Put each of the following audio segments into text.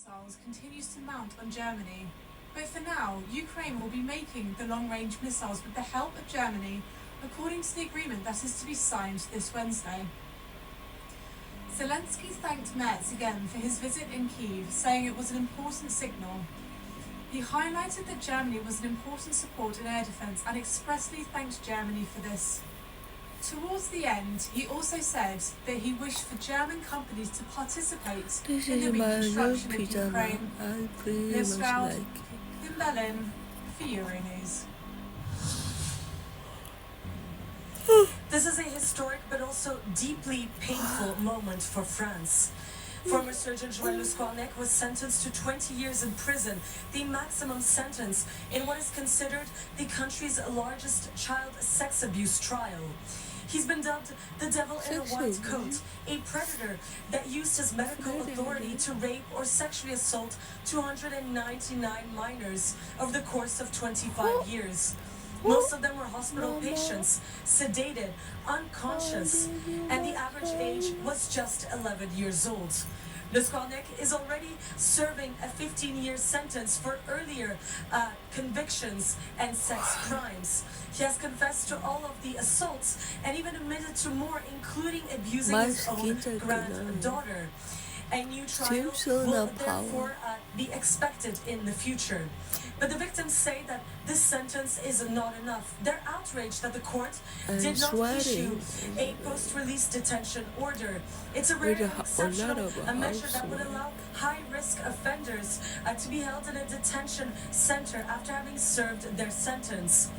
missiles continues to mount on Germany. But for now, Ukraine will be making the long-range missiles with the help of Germany, according to the agreement that is to be signed this Wednesday. Zelensky thanked Merz again for his visit in Kyiv, saying it was an important signal. He highlighted that Germany was an important support in air defence and expressly thanked Germany for this. Towards the end, he also said that he wished for German companies to participate in the reconstruction of Ukraine. Liz Stroud in Berlin for Euronews. This is a historic but also deeply painful moment for France. Former surgeon Joël Le Scornec was sentenced to 20 years in prison, the maximum sentence in what is considered the country's largest child sex abuse trial. He's been dubbed the devil in a white coat, a predator that used his medical authority to rape or sexually assault 299 minors over the course of 25 years. Most of them were hospital patients, sedated, unconscious, and the average age was just 11 years old. Le Scornec is already serving a 15-year sentence for earlier convictions and sex crimes. He has confessed to all of the assaults and even admitted to more, including abusing his own granddaughter. A new trial will therefore be expected in the future. But the victims say that this sentence is not enough. They're outraged that the court did not issue a post-release detention order. It's a rare and exceptional measure that would allow high-risk offenders to be held in a detention center after having served their sentence.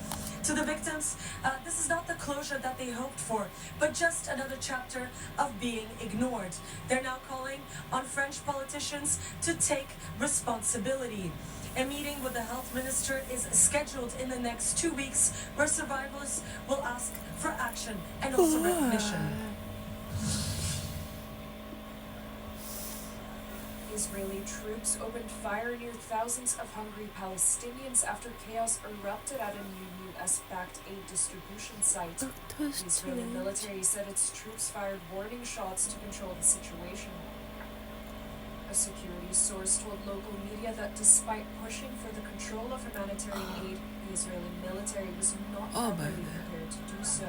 To the victims, this is not the closure that they hoped for, but just another chapter of being ignored. They're now calling on French politicians to take responsibility. A meeting with the health minister is scheduled in the next 2 weeks, where survivors will ask for action and also recognition. Israeli troops opened fire near thousands of hungry Palestinians after chaos erupted at a new US-backed aid distribution site. The Israeli military said its troops fired warning shots to control the situation. A security source told local media that despite pushing for the control of humanitarian aid, the Israeli military was not properly prepared to do so.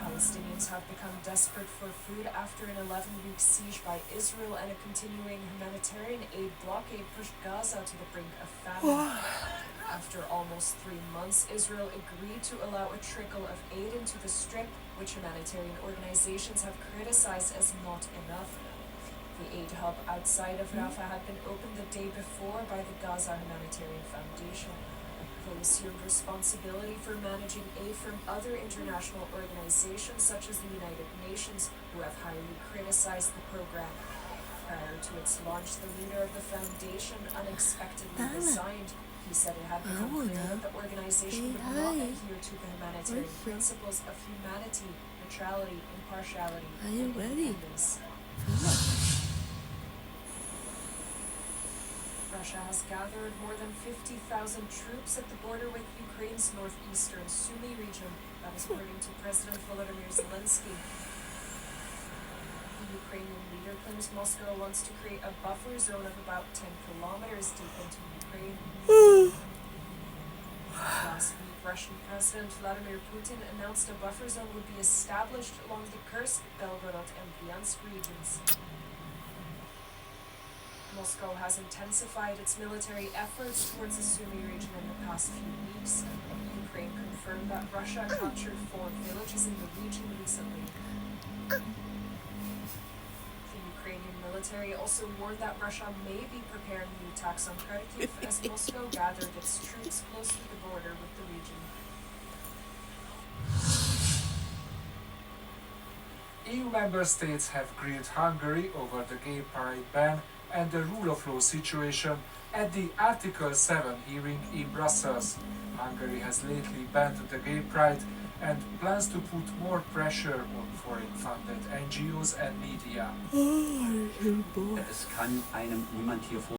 Palestinians have become desperate for food after an 11-week siege by Israel and a continuing humanitarian aid blockade pushed Gaza to the brink of famine. After almost 3 months, Israel agreed to allow a trickle of aid into the Strip, which humanitarian organizations have criticized as not enough. The aid hub outside of Rafah had been opened the day before by the Gaza Humanitarian Foundation. They assumed responsibility for managing aid from other international organizations such as the United Nations, who have highly criticized the program. Prior to its launch, the leader of the foundation unexpectedly resigned. He said it had become clear that the organization would not adhere to the humanitarian principles of humanity, neutrality, impartiality, and independence. Russia has gathered more than 50,000 troops at the border with Ukraine's northeastern Sumy region. That is according to President Volodymyr Zelensky. The Ukrainian leader claims Moscow wants to create a buffer zone of about 10 kilometers deep into Ukraine. Last week, Russian President Vladimir Putin announced a buffer zone would be established along the Kursk, Belgorod, and Bryansk regions. Moscow has intensified its military efforts towards the Sumy region in the past few weeks. Ukraine confirmed that Russia captured 4 villages in the region recently. The Ukrainian military also warned that Russia may be preparing new attacks on Kharkiv as Moscow gathered its troops close to the border with the region. EU member states have grilled Hungary over the gay pride ban and the rule of law situation at the Article 7 hearing in Brussels. Hungary has lately banned the gay pride and plans to put more pressure on foreign-funded NGOs and media. Es kann einem niemand hier